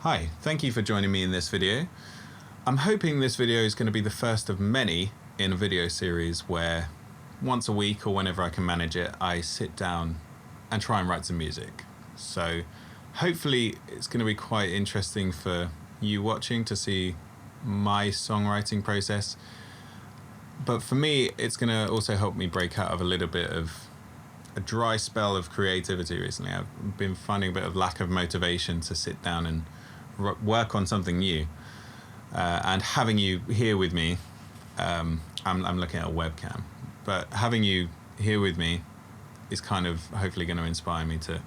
Hi, thank you for joining me in this video. I'm hoping this video is going to be the first of many in a video series where once a week or whenever I can manage it, I sit down and try and write some music. So hopefully it's going to be quite interesting for you watching to see my songwriting process. But for me, it's going to also help me break out of a little bit of a dry spell of creativity recently. I've been finding a bit of lack of motivation to sit down and work on something new, and having you here with me, I'm looking at a webcam, but having you here with me is kind of hopefully going to inspire me to,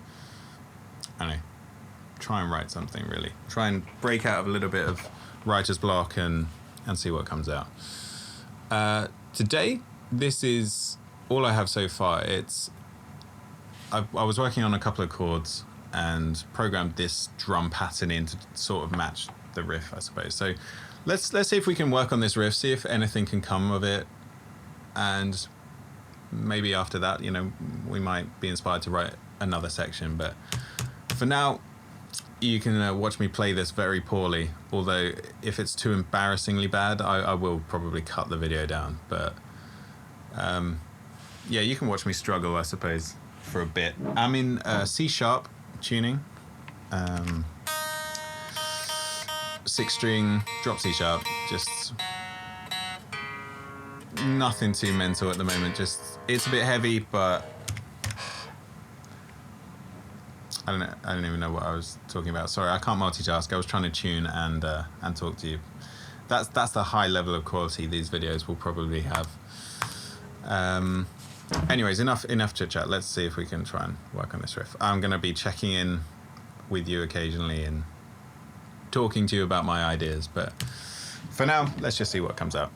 I don't know, try and write something, really. Try and break out of a little bit of writer's block and see what comes out. Today, this is all I have so far. I was working on a couple of chords and programmed this drum pattern in to sort of match the riff, I suppose. So let's see if we can work on this riff, see if anything can come of it, and maybe after that, you know, we might be inspired to write another section. But for now, you can watch me play this very poorly, although if it's too embarrassingly bad, I will probably cut the video down. But yeah, you can watch me struggle, I suppose, for a bit. I'm in C# tuning, 6-string drop C#, just nothing too mental at the moment. Just, it's a bit heavy, but I don't even know what I was talking about. Sorry, I can't multitask. I was trying to tune and talk to you. That's the high level of quality these videos will probably have. Anyways, enough chit chat. Let's see if we can try and work on this riff. I'm going to be checking in with you occasionally and talking to you about my ideas, but for now, let's just see what comes out.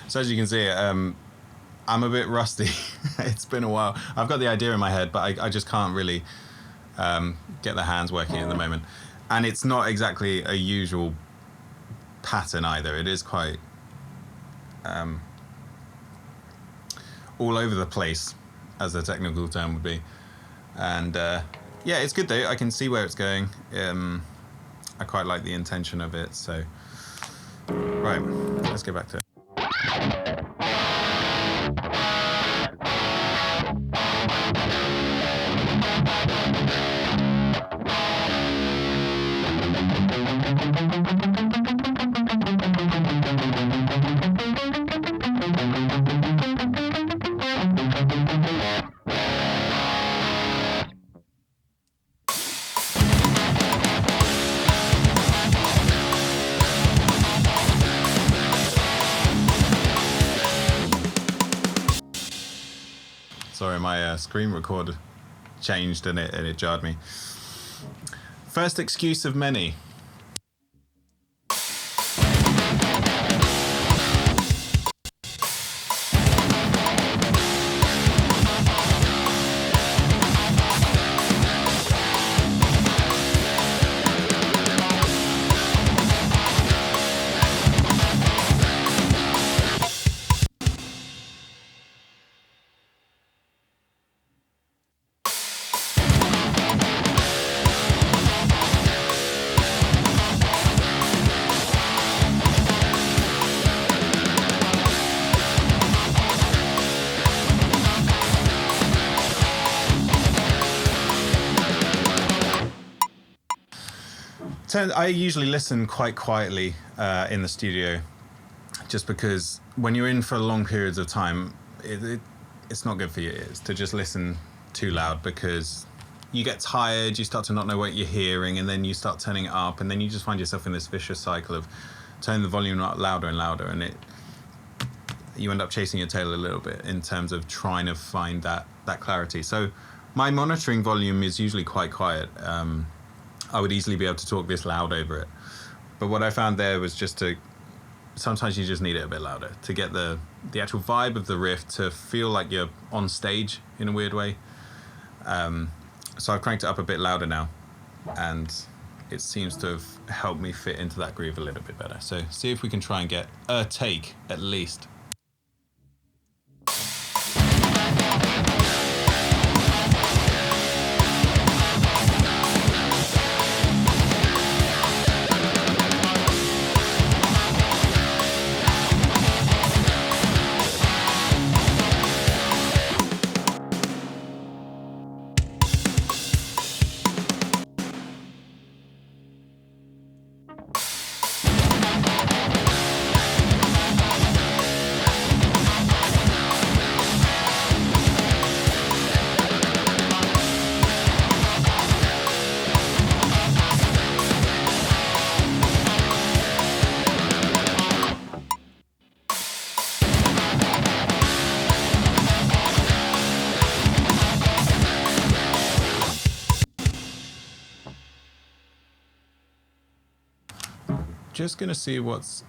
So as you can see, I'm a bit rusty. It's been a while. I've got the idea in my head, but I just can't really get the hands working at the moment. And it's not exactly a usual pattern either. It is quite all over the place, as the technical term would be. And yeah, it's good though. I can see where it's going. I quite like the intention of it. So, right, let's get back to it. Sorry, my screen recorder changed and it jarred me. First excuse of many. I usually listen quite quietly in the studio, just because when you're in for long periods of time, it's not good for your ears to just listen too loud, because you get tired, you start to not know what you're hearing, and then you start turning it up, and then you just find yourself in this vicious cycle of turning the volume up louder and louder, and you end up chasing your tail a little bit in terms of trying to find that clarity. So my monitoring volume is usually quite quiet. I would easily be able to talk this loud over it. But what I found there was sometimes you just need it a bit louder to get the actual vibe of the riff to feel like you're on stage in a weird way. So I've cranked it up a bit louder now, and it seems to have helped me fit into that groove a little bit better. So see if we can try and get a take at least. Just gonna see what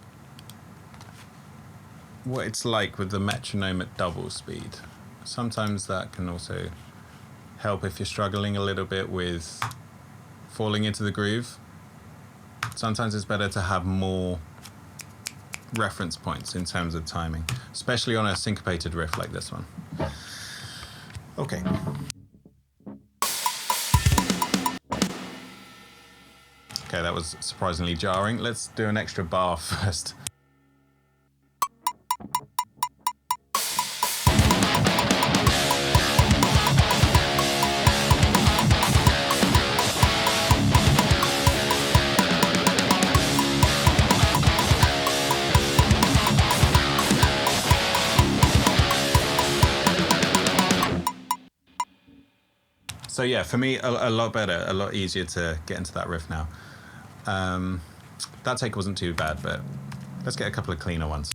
it's like with the metronome at double speed. Sometimes that can also help if you're struggling a little bit with falling into the groove. Sometimes it's better to have more reference points in terms of timing, especially on a syncopated riff like this one. Okay. Okay, that was surprisingly jarring. Let's do an extra bar first. So yeah, for me, a lot better, a lot easier to get into that riff now. That take wasn't too bad, but let's get a couple of cleaner ones.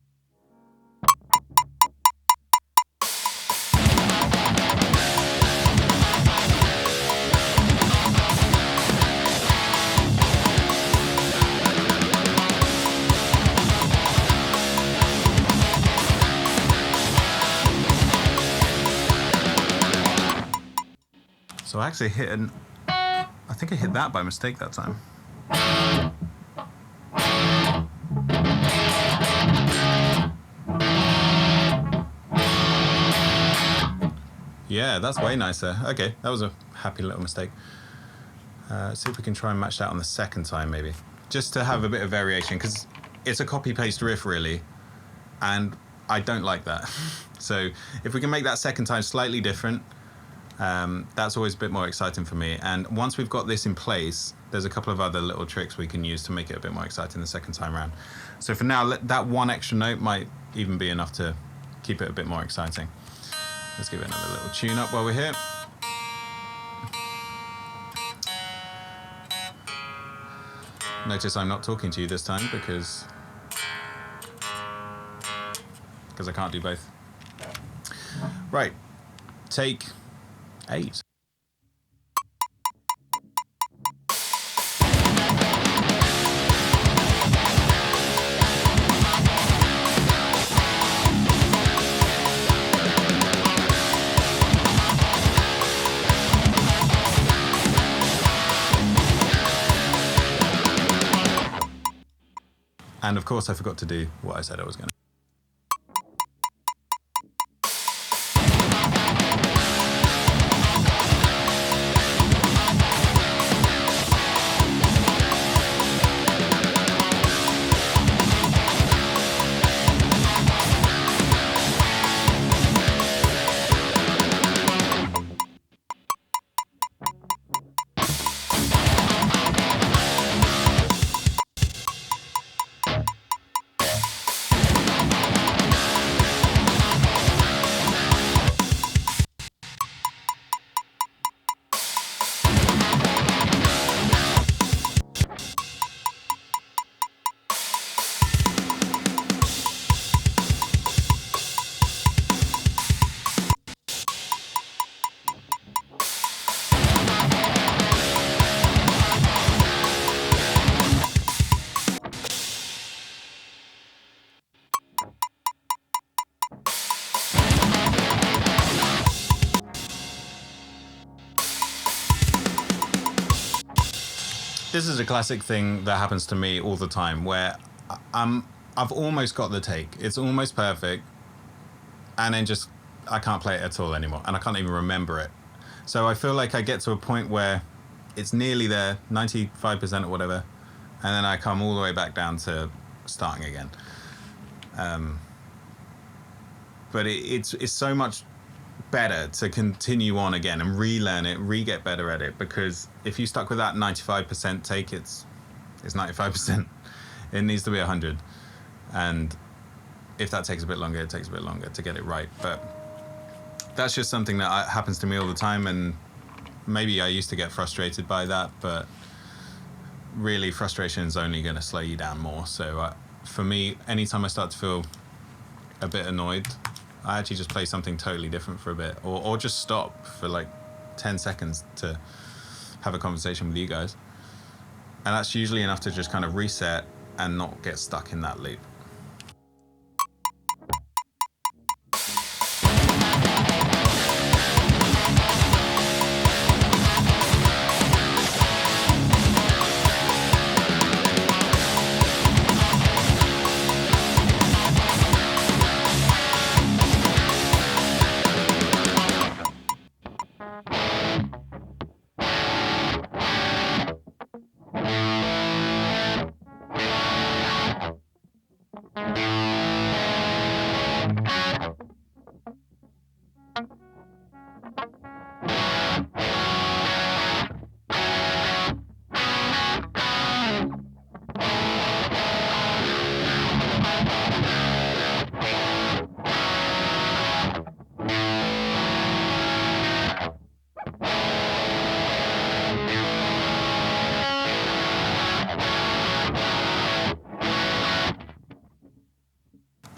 So I actually I think I hit that by mistake that time. Yeah, that's way nicer. Okay, that was a happy little mistake. See if we can try and match that on the second time, maybe. Just to have a bit of variation, because it's a copy-paste riff, really, and I don't like that. So if we can make that second time slightly different, that's always a bit more exciting for me. And once we've got this in place, there's a couple of other little tricks we can use to make it a bit more exciting the second time around. So for now, that one extra note might even be enough to keep it a bit more exciting. Let's give it another little tune up while we're here. Notice I'm not talking to you this time because I can't do both. Right, take 8. And of course I forgot to do what I said I was going to. This is a classic thing that happens to me all the time, where I've almost got the take. It's almost perfect, and then just I can't play it at all anymore, and I can't even remember it. So I feel like I get to a point where it's nearly there, 95% or whatever, and then I come all the way back down to starting again. But it's so much better to continue on again and relearn it, re-get better at it, because if you stuck with that 95% take, it's 95%. It needs to be 100, and if that takes a bit longer, it takes a bit longer to get it right. But that's just something that happens to me all the time, and maybe I used to get frustrated by that, but really frustration is only going to slow you down more. So for me, anytime I start to feel a bit annoyed, I actually just play something totally different for a bit, or just stop for like 10 seconds to have a conversation with you guys. And that's usually enough to just kind of reset and not get stuck in that loop.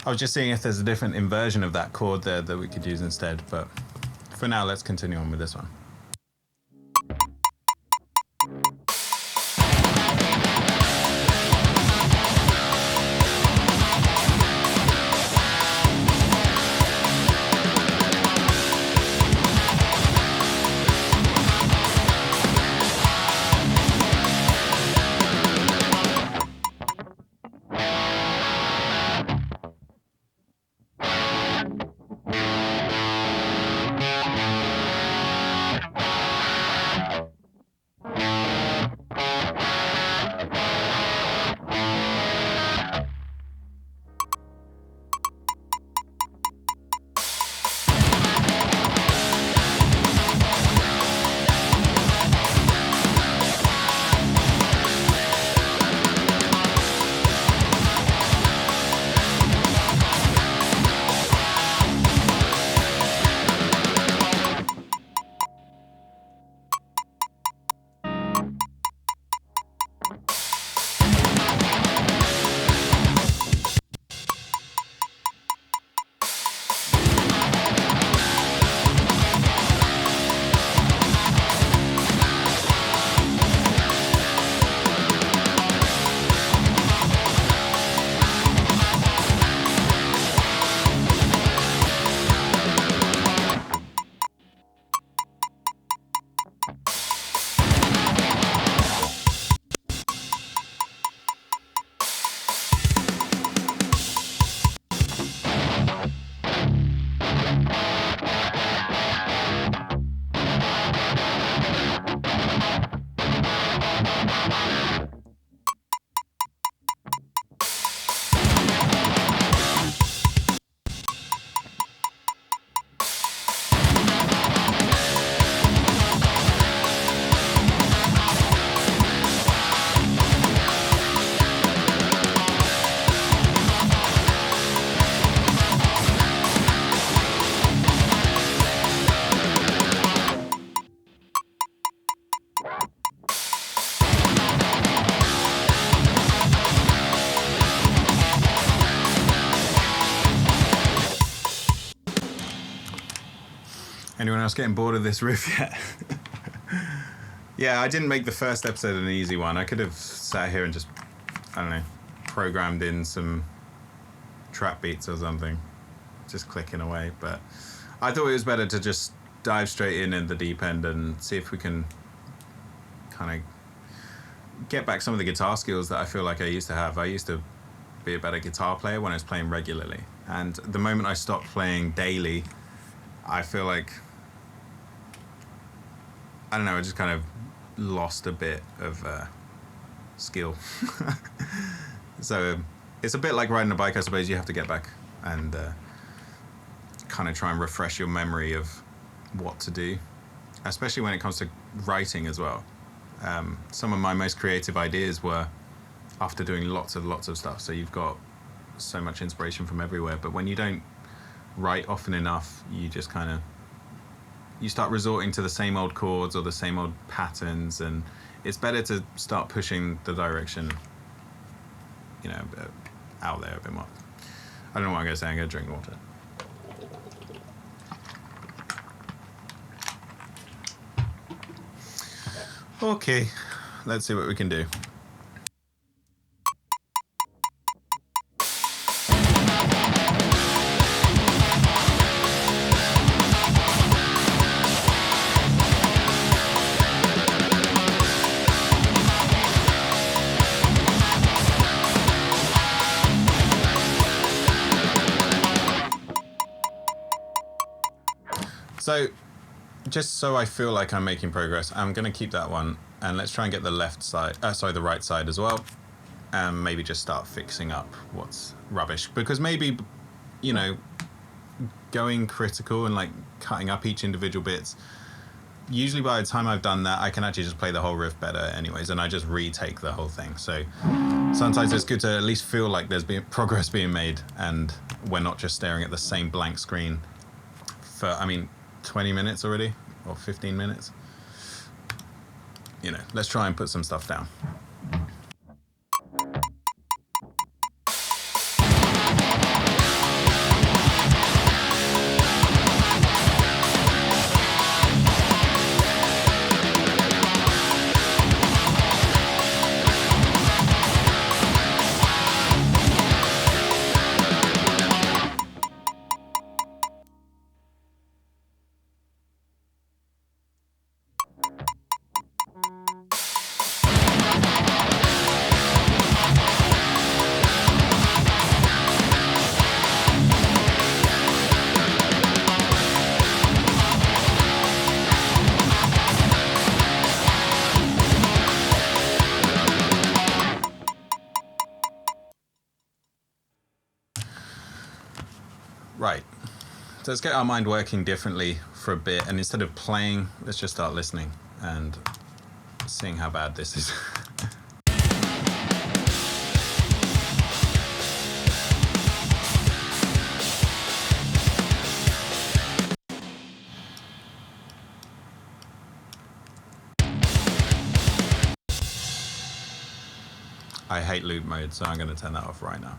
I was just seeing if there's a different inversion of that chord there that we could use instead, but for now, let's continue on with this one. Anyone else getting bored of this riff yet? Yeah, I didn't make the first episode an easy one. I could have sat here and just, I don't know, programmed in some trap beats or something, just clicking away. But I thought it was better to just dive straight in the deep end and see if we can kind of get back some of the guitar skills that I feel like I used to have. I used to be a better guitar player when I was playing regularly. And the moment I stopped playing daily, I feel like, I don't know, I just kind of lost a bit of skill. So it's a bit like riding a bike, I suppose. You have to get back and kind of try and refresh your memory of what to do, especially when it comes to writing as well. Some of my most creative ideas were after doing lots of stuff. So you've got so much inspiration from everywhere, but when you don't write often enough, you just kind of, you start resorting to the same old chords or the same old patterns, and it's better to start pushing the direction, you know, out there a bit more. I don't know what I'm going to say. I'm going to drink water. Okay, let's see what we can do. So, just so I feel like I'm making progress, I'm going to keep that one, and let's try and get the left side, the right side as well, and maybe just start fixing up what's rubbish. Because maybe, you know, going critical and like cutting up each individual bits, usually by the time I've done that, I can actually just play the whole riff better anyways, and I just retake the whole thing. So sometimes it's good to at least feel like there's been progress being made, and we're not just staring at the same blank screen for, I mean, 20 minutes already, or 15 minutes. You know, let's try and put some stuff down. Right, so let's get our mind working differently for a bit, and instead of playing, let's just start listening and seeing how bad this is. I hate loop mode, so I'm going to turn that off right now.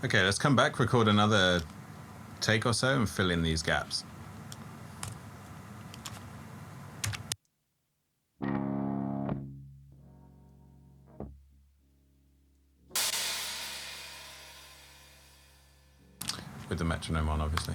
Okay, let's come back, record another take or so, and fill in these gaps. With the metronome on, obviously.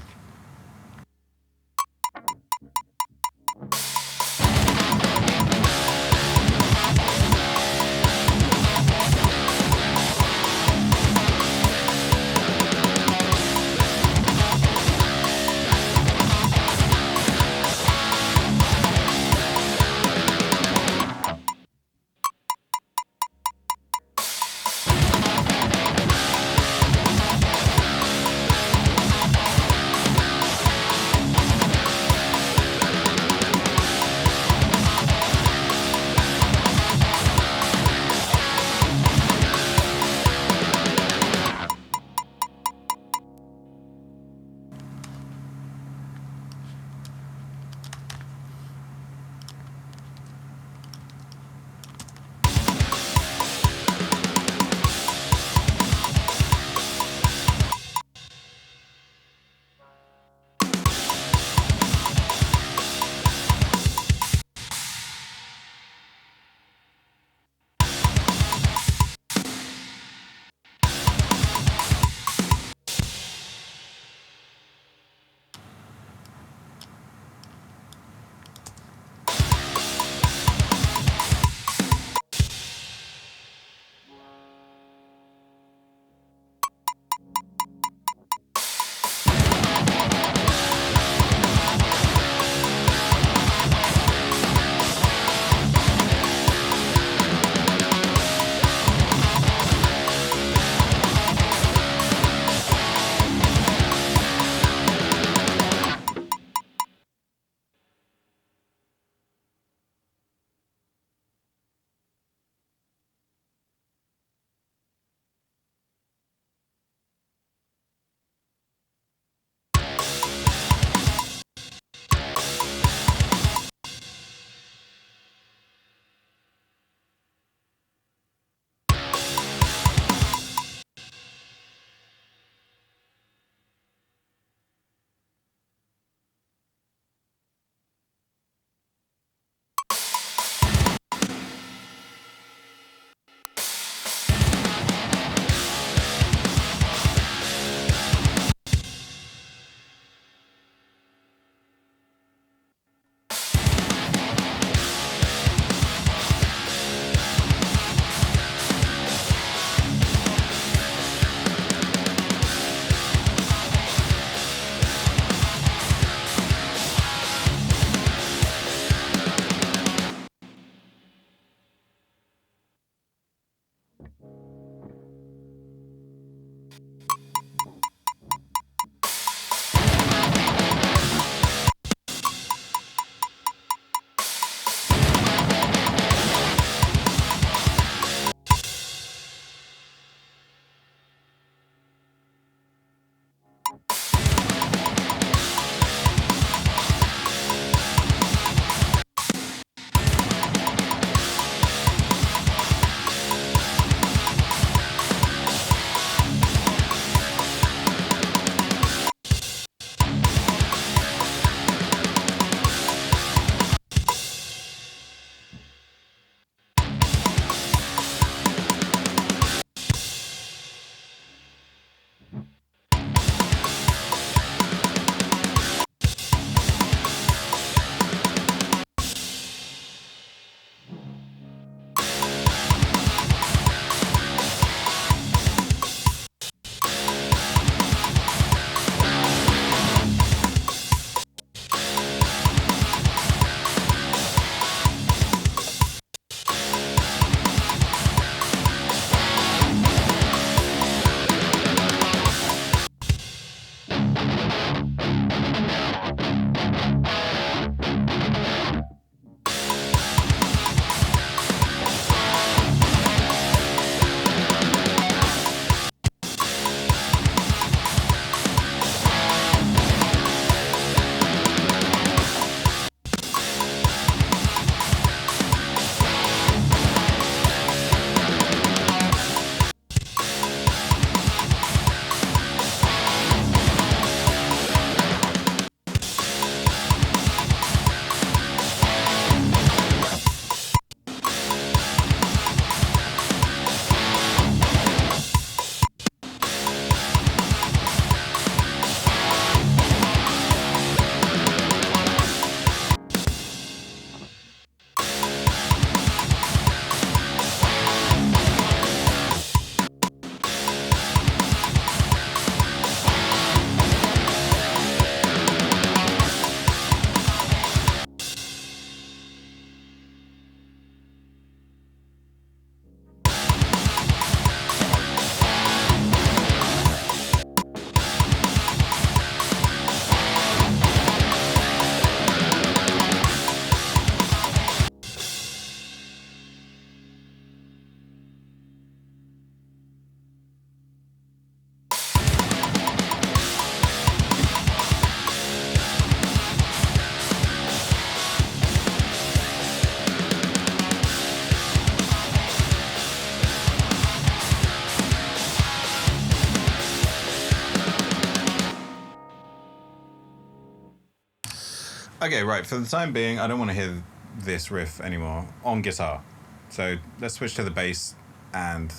Okay, right, for the time being, I don't want to hear this riff anymore on guitar. So let's switch to the bass and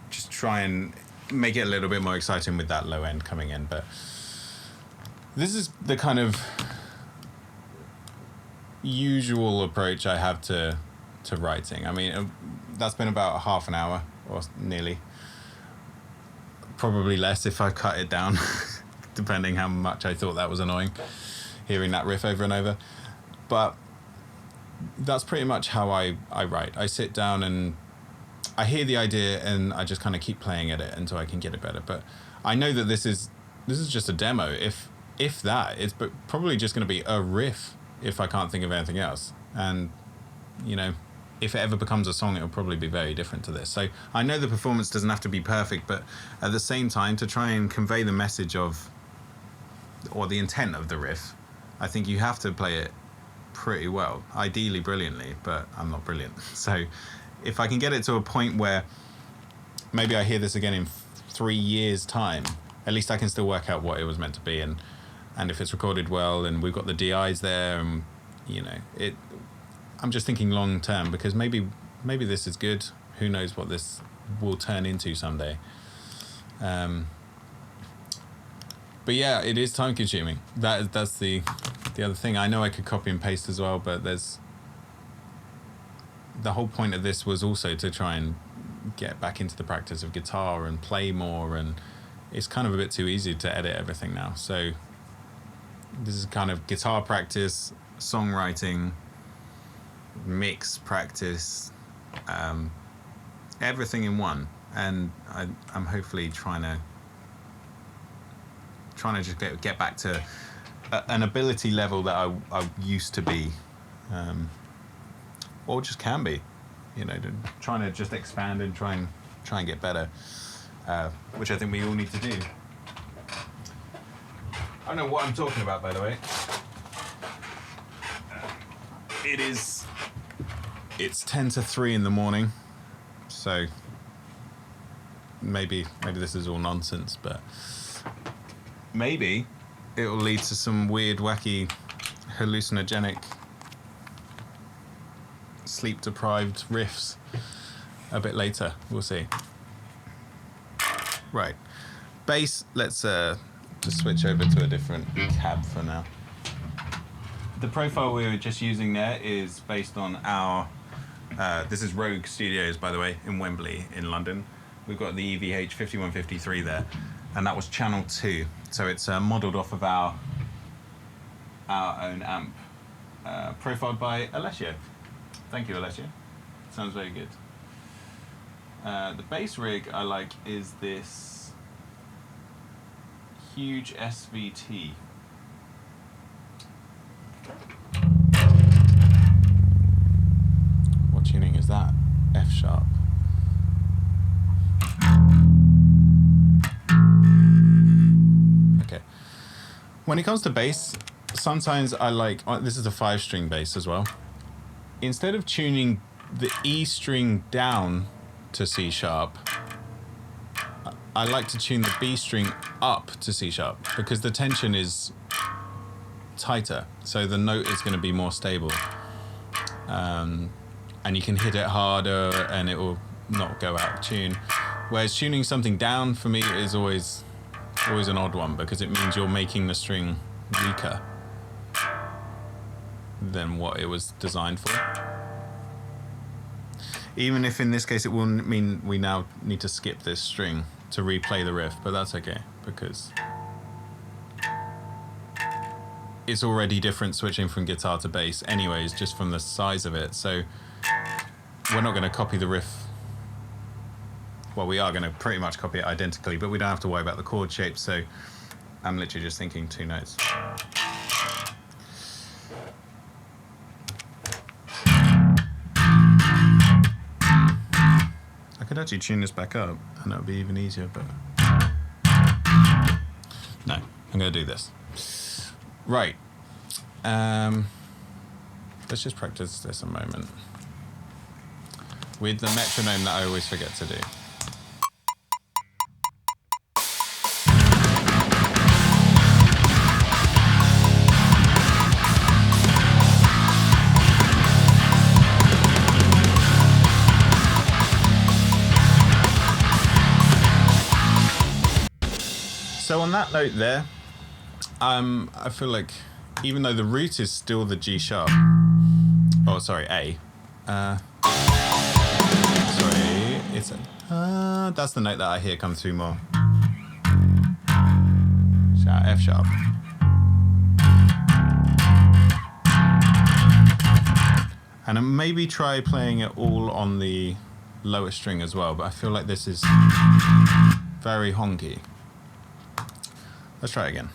just try and make it a little bit more exciting with that low end coming in. But this is the kind of usual approach I have to writing. I mean, that's been about half an hour or nearly. Probably less if I cut it down, depending how much I thought that was annoying, hearing that riff over and over. But that's pretty much how I write. I sit down and I hear the idea and I just kind of keep playing at it until I can get it better. But I know that this is just a demo. If that, it's probably just going to be a riff if I can't think of anything else. And, you know, if it ever becomes a song, it'll probably be very different to this. So I know the performance doesn't have to be perfect, but at the same time, to try and convey the message of, or the intent of the riff, I think you have to play it pretty well, ideally brilliantly, but I'm not brilliant. So if I can get it to a point where maybe I hear this again in 3 years' time, at least I can still work out what it was meant to be, and if it's recorded well and we've got the DIs there, and you know, I'm just thinking long term, because maybe this is good. Who knows what this will turn into someday. But yeah, it is time consuming. That's the other thing. I know I could copy and paste as well, but the whole point of this was also to try and get back into the practice of guitar and play more, and it's kind of a bit too easy to edit everything now. So this is kind of guitar practice, songwriting, mix practice, everything in one. And I'm hopefully trying to just get back to an ability level that I used to be, or just can be, you know, trying to just expand and try and get better, which I think we all need to do. I don't know what I'm talking about, by the way. It's 10 to 3 in the morning, so maybe this is all nonsense, but maybe it will lead to some weird, wacky, hallucinogenic, sleep-deprived riffs a bit later. We'll see. Right, bass. Let's just switch over to a different cab for now. The profile we were just using there is based on our, this is Rogue Studios, by the way, in Wembley in London. We've got the EVH 5153 there, and that was channel 2. So it's modelled off of our own amp, profiled by Alessio. Thank you, Alessio. Sounds very good. The bass rig I like is this huge SVT. What tuning is that? F sharp. Okay. When it comes to bass, sometimes I like, this is a 5-string bass as well. Instead of tuning the E string down to C sharp, I like to tune the B string up to C sharp, because the tension is tighter, so the note is going to be more stable, and you can hit it harder and it will not go out of tune. Whereas tuning something down for me is always an odd one, because it means you're making the string weaker than what it was designed for. Even if in this case it will mean we now need to skip this string to replay the riff, but that's okay, because it's already different switching from guitar to bass anyways, just from the size of it. So we're not going to copy the riff. Well, we are going to pretty much copy it identically, but we don't have to worry about the chord shape, so I'm literally just thinking 2 notes. I could actually tune this back up and that would be even easier, but no, I'm going to do this. Right. Let's just practice this a moment with the metronome that I always forget to do. So on that note there, I feel like even though the root is still the G sharp, oh sorry, A, sorry, it's a, that's the note that I hear come through more. Shout F sharp. And maybe try playing it all on the lower string as well, but I feel like this is very honky. Let's try it again.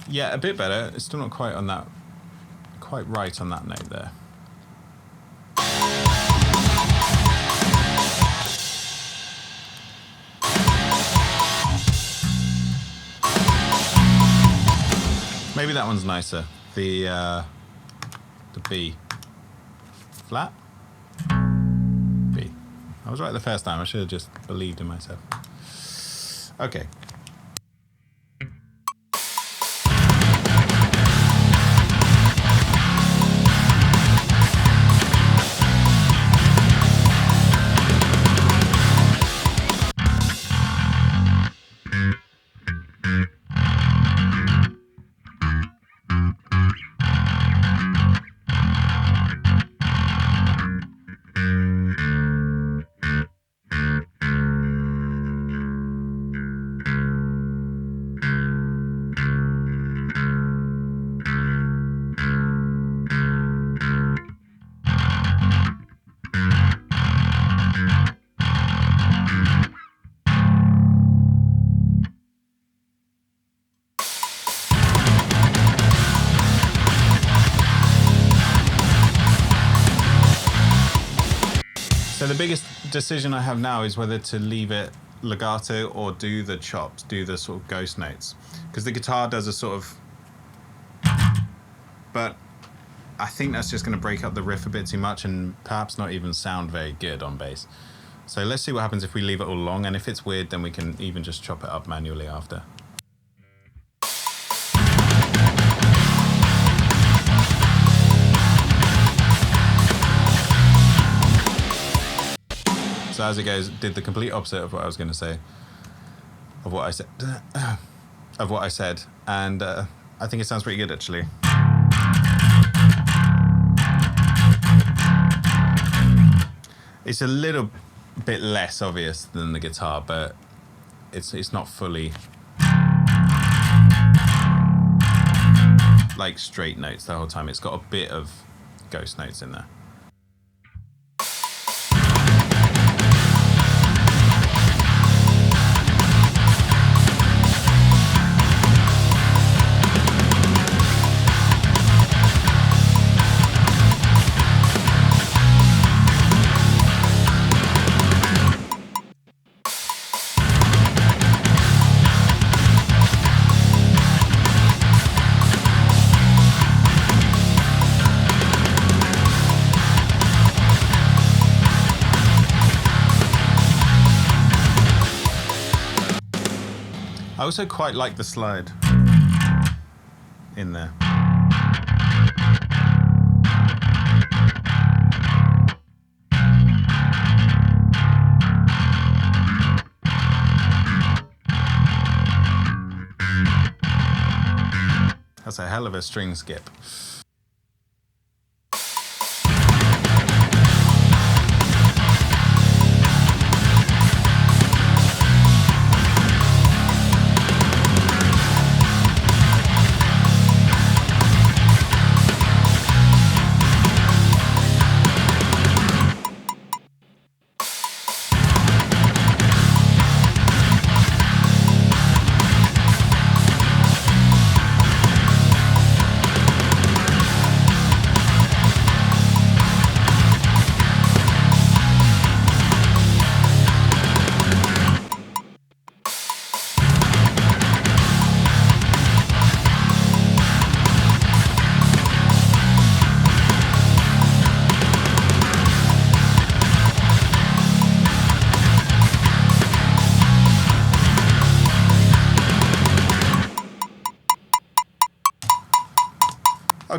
Yeah, a bit better. It's still not quite on that, quite right on that note there. Maybe that one's nicer. The B. Flat? B. I was right the first time. I should have just believed in myself. Okay. So the biggest decision I have now is whether to leave it legato or do the chops, do the sort of ghost notes. Because the guitar does a sort of... But I think that's just going to break up the riff a bit too much and perhaps not even sound very good on bass. So let's see what happens if we leave it all long, and if it's weird then we can even just chop it up manually after. So as it goes, did the complete opposite of what I was going to say, of what I said, and I think it sounds pretty good actually. It's a little bit less obvious than the guitar, but it's not fully like straight notes the whole time. It's got a bit of ghost notes in there. I also quite like the slide in there. That's a hell of a string skip.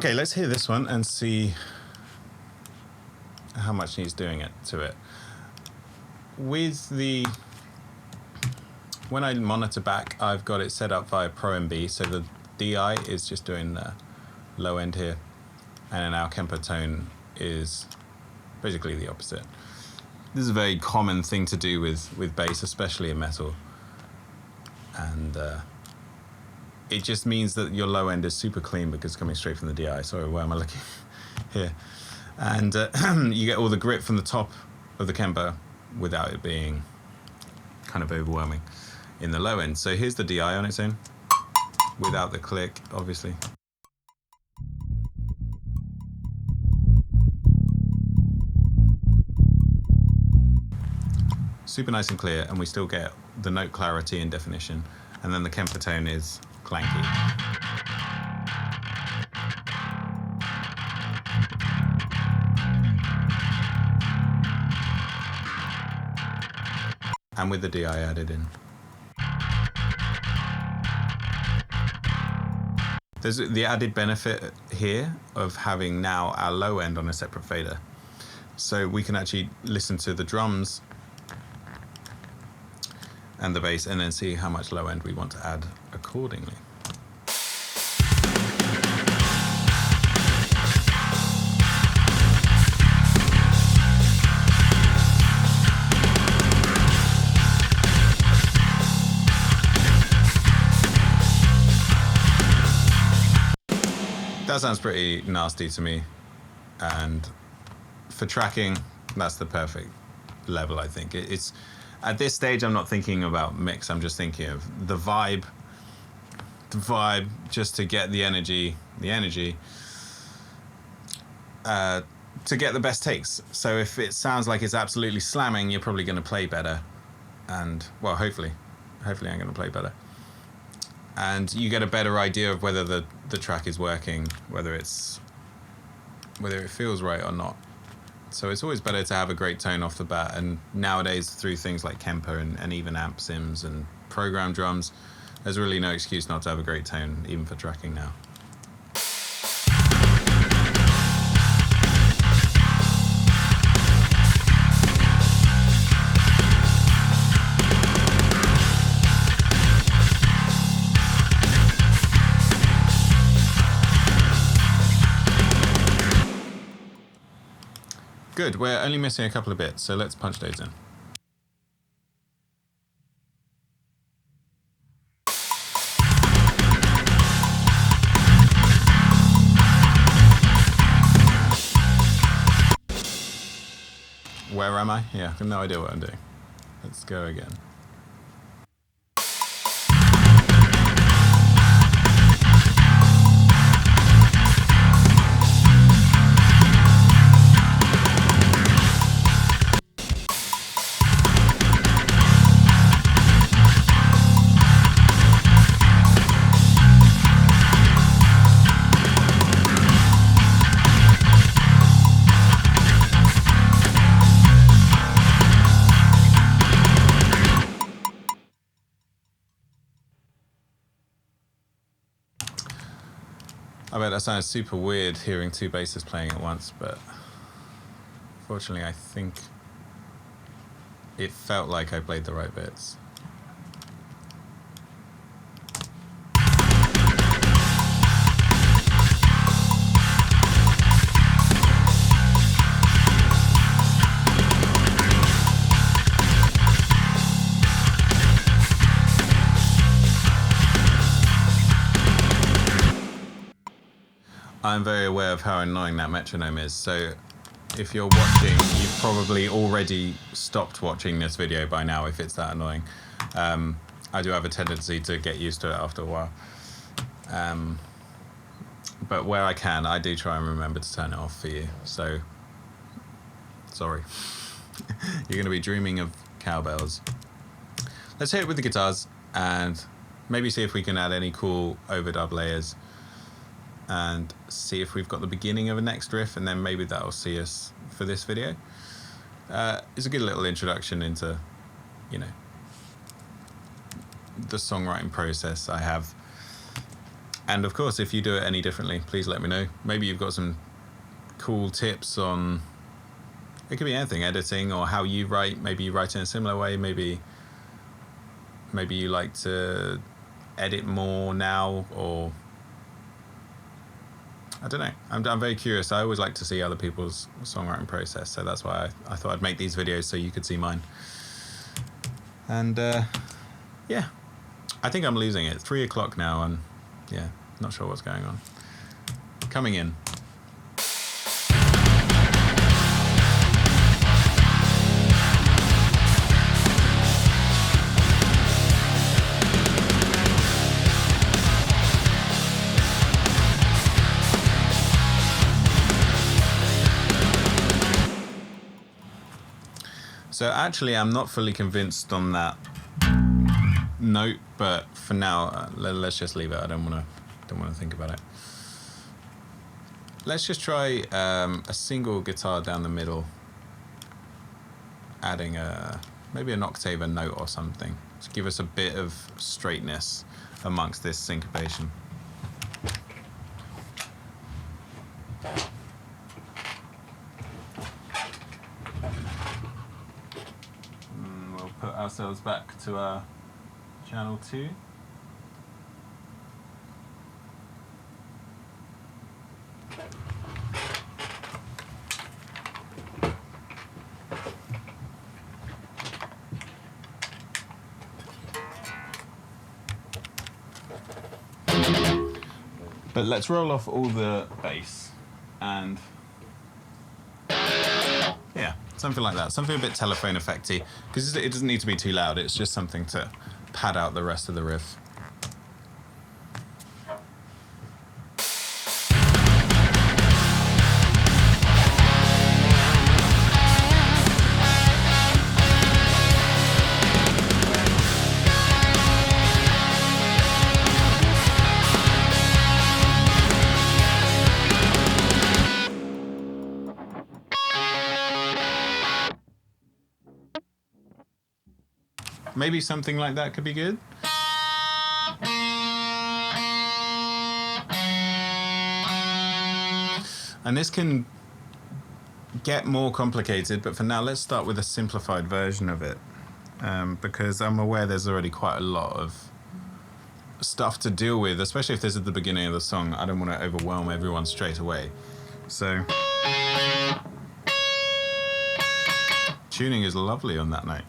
Okay, let's hear this one and see how much needs doing it to it. With the, when I monitor back, I've got it set up via Pro MB, so the DI is just doing the low end here, and then our Kemper tone is basically the opposite. This is a very common thing to do with bass, especially in metal, and it just means that your low end is super clean because it's coming straight from the DI. Sorry, where am I looking? Here. And you get all the grit from the top of the Kemper without it being kind of overwhelming in the low end. So here's the DI on its own, without the click, obviously. Super nice and clear, and we still get the note clarity and definition. And then the Kemper tone is clanky. And with the DI added in. There's the added benefit here of having now our low end on a separate fader. So we can actually listen to the drums and the bass and then see how much low end we want to add accordingly. That sounds pretty nasty to me, and for tracking, that's the perfect level, I think. It's at this stage, I'm not thinking about mix, I'm just thinking of the vibe, just to get the energy, to get the best takes. So if it sounds like it's absolutely slamming, you're probably going to play better, and well, hopefully I'm going to play better. And you get a better idea of whether the track is working, whether it feels right or not. So it's always better to have a great tone off the bat. And nowadays, through things like Kemper and even amp sims and program drums, there's really no excuse not to have a great tone, even for tracking now. Good, we're only missing a couple of bits, so let's punch those in. Where am I? Yeah, I have no idea what I'm doing. Let's go again. I bet that sounds super weird hearing two basses playing at once, but fortunately I think it felt like I played the right bits. I'm very aware of how annoying that metronome is, so if you're watching, you've probably already stopped watching this video by now if it's that annoying. I do have a tendency to get used to it after a while. But where I can, I do try and remember to turn it off for you, so sorry. You're going to be dreaming of cowbells. Let's hit it with the guitars and maybe see if we can add any cool overdub layers, and see if we've got the beginning of a next riff, and then maybe that'll see us for this video. It's a good little introduction into, you know, the songwriting process. I have And of course, if you do it any differently, please let me know. Maybe you've got some cool tips on, it could be anything, editing or how you write. Maybe you write in a similar way. Maybe you like to edit more now, or I don't know. I'm very curious. I always like to see other people's songwriting process, so that's why I thought I'd make these videos so you could see mine. And yeah, I think I'm losing it. 3 o'clock now, and yeah, not sure what's going on. Coming in. So actually, I'm not fully convinced on that note, but for now, let's just leave it. I don't want to think about it. Let's just try a single guitar down the middle, adding maybe an octave a note or something to give us a bit of straightness amongst this syncopation. Put ourselves back to our channel 2. But let's roll off all the bass and yeah, something like that. Something a bit telephone effecty, because it doesn't need to be too loud. It's just something to pad out the rest of the riff. Maybe something like that could be good. And this can get more complicated, but for now, let's start with a simplified version of it. Because I'm aware there's already quite a lot of stuff to deal with, especially if this is the beginning of the song. I don't want to overwhelm everyone straight away. So, tuning is lovely on that note.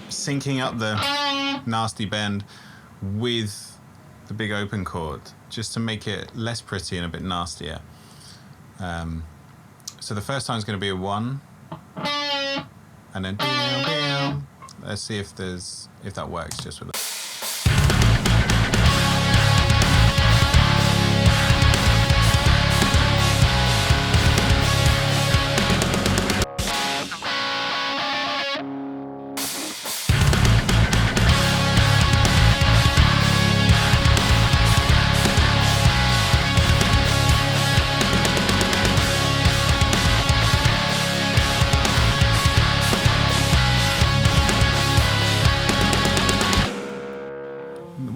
Syncing up the nasty bend with the big open chord, just to make it less pretty and a bit nastier. So the first time is going to be a 1, and then let's see if that works just with it.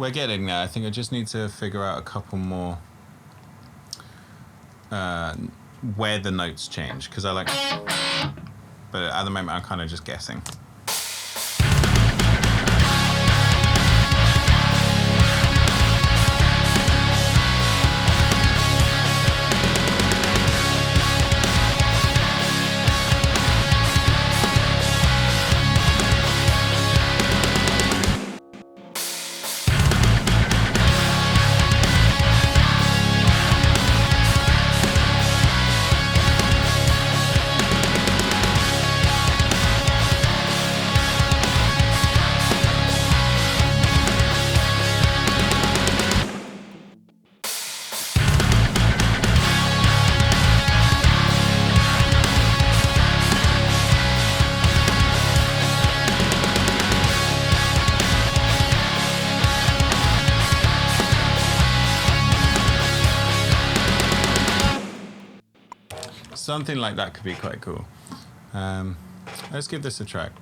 we're getting there. I think I just need to figure out a couple more where the notes change, because I like, but at the moment I'm kind of just guessing. Something like that could be quite cool. Let's give this a track.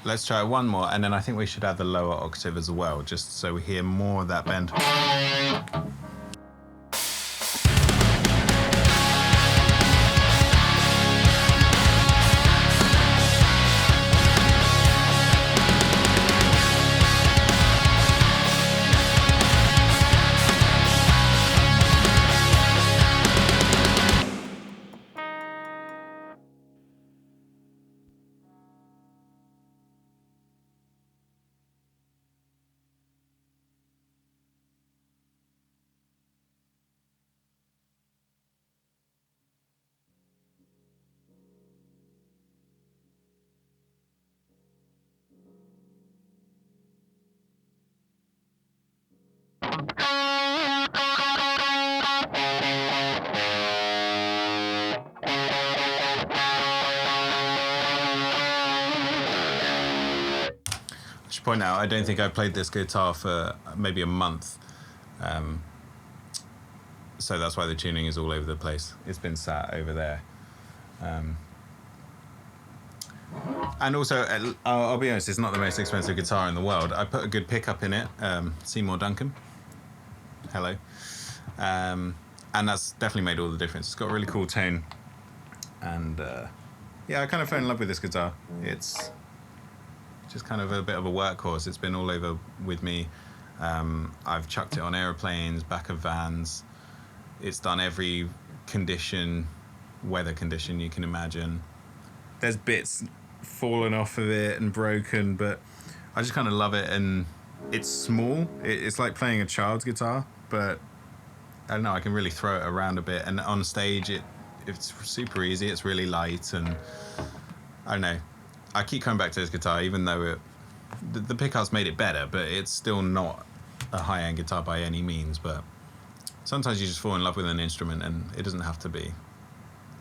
Let's try one more, and then I think we should add the lower octave as well, just so we hear more of that bend. Point out, I don't think I played this guitar for maybe a month, so that's why the tuning is all over the place. It's been sat over there, and also I'll be honest, it's not the most expensive guitar in the world. I put a good pickup in it, Seymour Duncan, hello, and that's definitely made all the difference. It's got a really cool tone, and yeah, I kind of fell in love with this guitar. It's just kind of a bit of a workhorse. It's been all over with me. I've chucked it on airplanes, back of vans. It's done every weather condition you can imagine. There's bits fallen off of it and broken, but I just kind of love it. And it's small. It's like playing a child's guitar, but I don't know, I can really throw it around a bit. And on stage, it's super easy. It's really light, and I don't know. I keep coming back to this guitar, even though the pickup's made it better, but it's still not a high-end guitar by any means. But sometimes you just fall in love with an instrument, and it doesn't have to be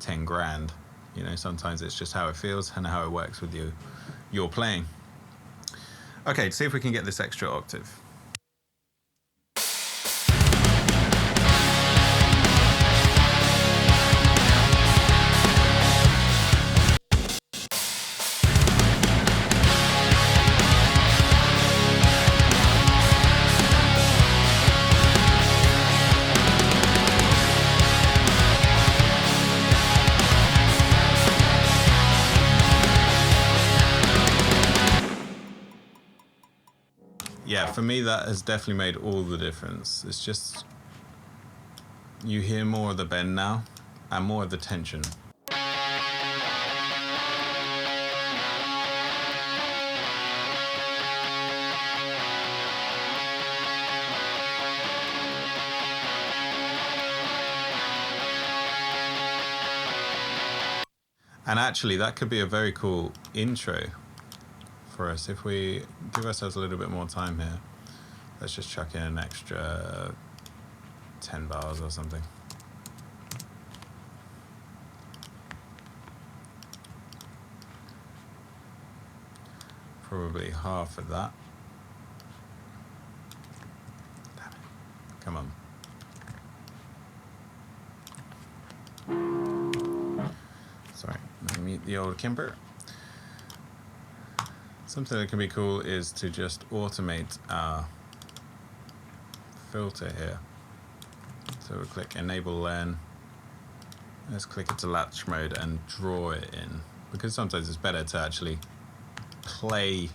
10 grand. You know, sometimes it's just how it feels and how it works with your playing. Okay, see if we can get this extra octave. Yeah, for me that has definitely made all the difference. It's just, you hear more of the bend now and more of the tension. And actually that could be a very cool intro for us. If we give ourselves a little bit more time here, let's just chuck in an extra 10 bars or something. Probably half of that. Damn it. Come on. Sorry, let me mute the old Kimber. Something that can be cool is to just automate our filter here. So we'll click Enable Learn. Let's click it to latch mode and draw it in, because sometimes it's better to actually play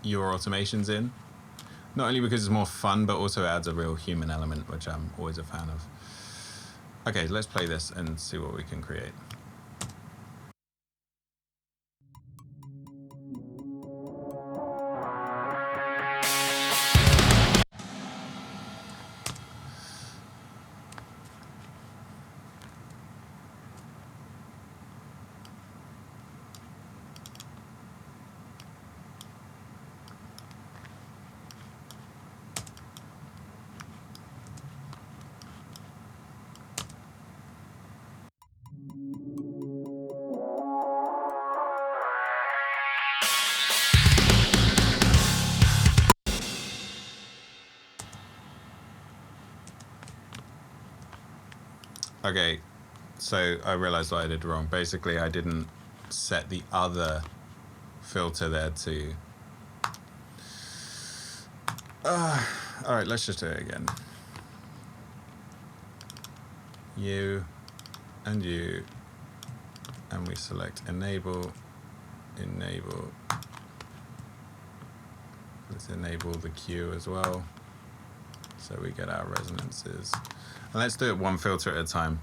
your automations in, not only because it's more fun, but also adds a real human element, which I'm always a fan of. Okay, let's play this and see what we can create. Okay, so I realized what I did wrong. Basically, I didn't set the other filter there to... Alright, let's just do it again. You, and we select Enable. Let's enable the Q as well, so we get our resonances. And let's do it one filter at a time.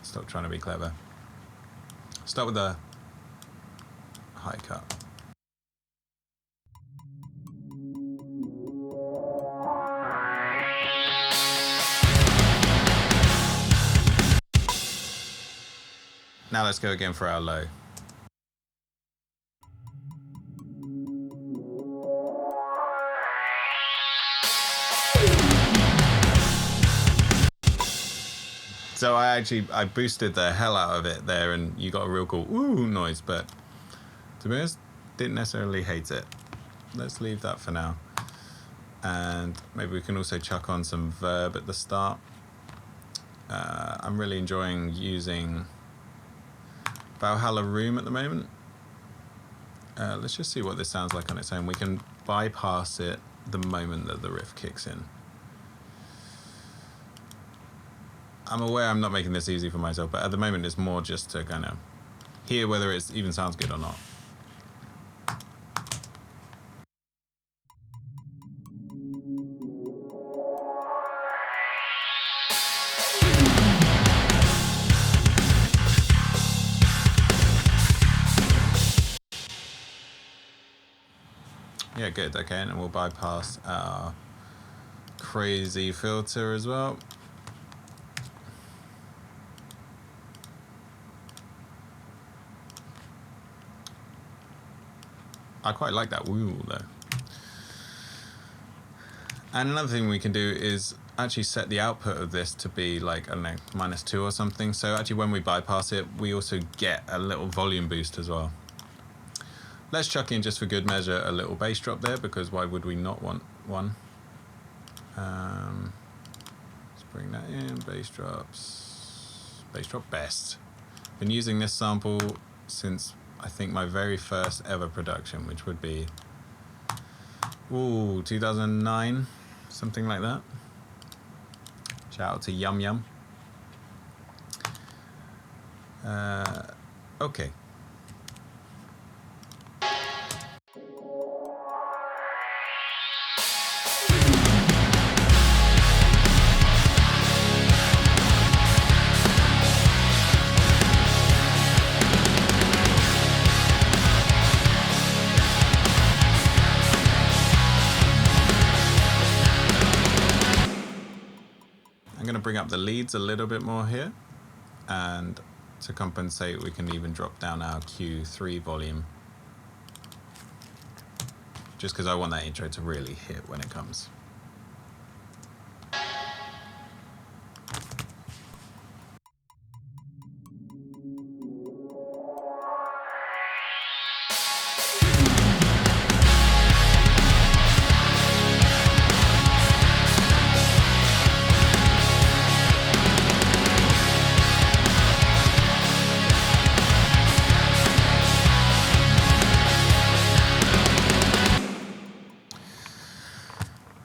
Stop trying to be clever. Start with the high cut. Now let's go again for our low. So I boosted the hell out of it there, and you got a real cool ooh noise, but to be honest, didn't necessarily hate it. Let's leave that for now. And maybe we can also chuck on some verb at the start. I'm really enjoying using Valhalla Room at the moment. Let's just see what this sounds like on its own. We can bypass it the moment that the riff kicks in. I'm aware I'm not making this easy for myself, but at the moment it's more just to kind of hear whether it even sounds good or not. Yeah, good, okay, and we'll bypass our crazy filter as well. I quite like that woo though. And another thing we can do is actually set the output of this to be like, I don't know, -2 or something. So actually when we bypass it, we also get a little volume boost as well. Let's chuck in, just for good measure, a little bass drop there, because why would we not want one? Let's bring that in, bass drop best. Been using this sample since I think my very first ever production, which would be 2009, something like that. Shout out to Yum Yum. Okay. I'm going to bring up the leads a little bit more here, and to compensate we can even drop down our Q3 volume. just because I want that intro to really hit when it comes.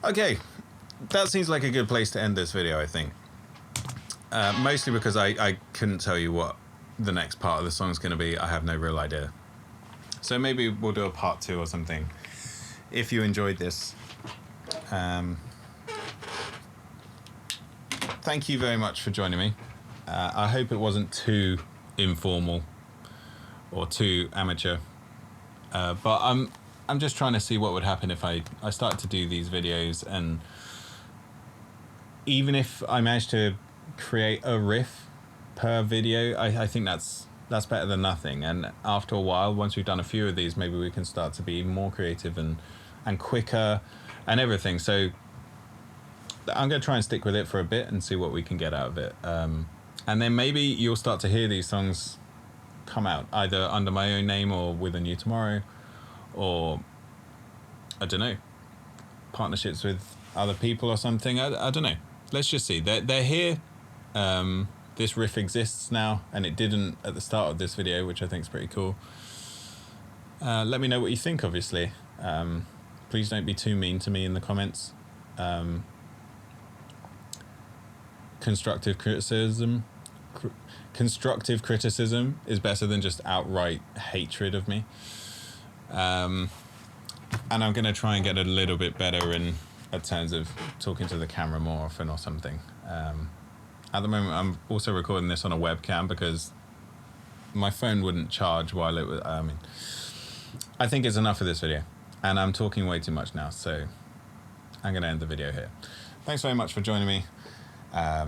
Okay, that seems like a good place to end this video, I think. Mostly because I couldn't tell you what the next part of the song's going to be. I have no real idea. So maybe we'll do a part 2 or something. If you enjoyed this, thank you very much for joining me. I hope it wasn't too informal or too amateur. But I'm just trying to see what would happen if I start to do these videos, and even if I manage to create a riff per video, I think that's better than nothing. And after a while, once we've done a few of these, maybe we can start to be more creative and quicker and everything. So I'm going to try and stick with it for a bit and see what we can get out of it. And then maybe you'll start to hear these songs come out either under my own name or with A New Tomorrow, or I don't know, partnerships with other people or something. I don't know. Let's just see. They're here. This riff exists now, and it didn't at the start of this video, which I think is pretty cool. Let me know what you think, obviously. Please don't be too mean to me in the comments. Constructive criticism is better than just outright hatred of me. And I'm going to try and get a little bit better in terms of talking to the camera more often or something. At the moment, I'm also recording this on a webcam because my phone wouldn't charge while it was... I think it's enough for this video, and I'm talking way too much now, so I'm going to end the video here. Thanks very much for joining me. I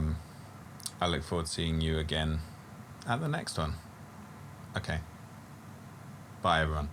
look forward to seeing you again at the next one. Okay. Bye, everyone.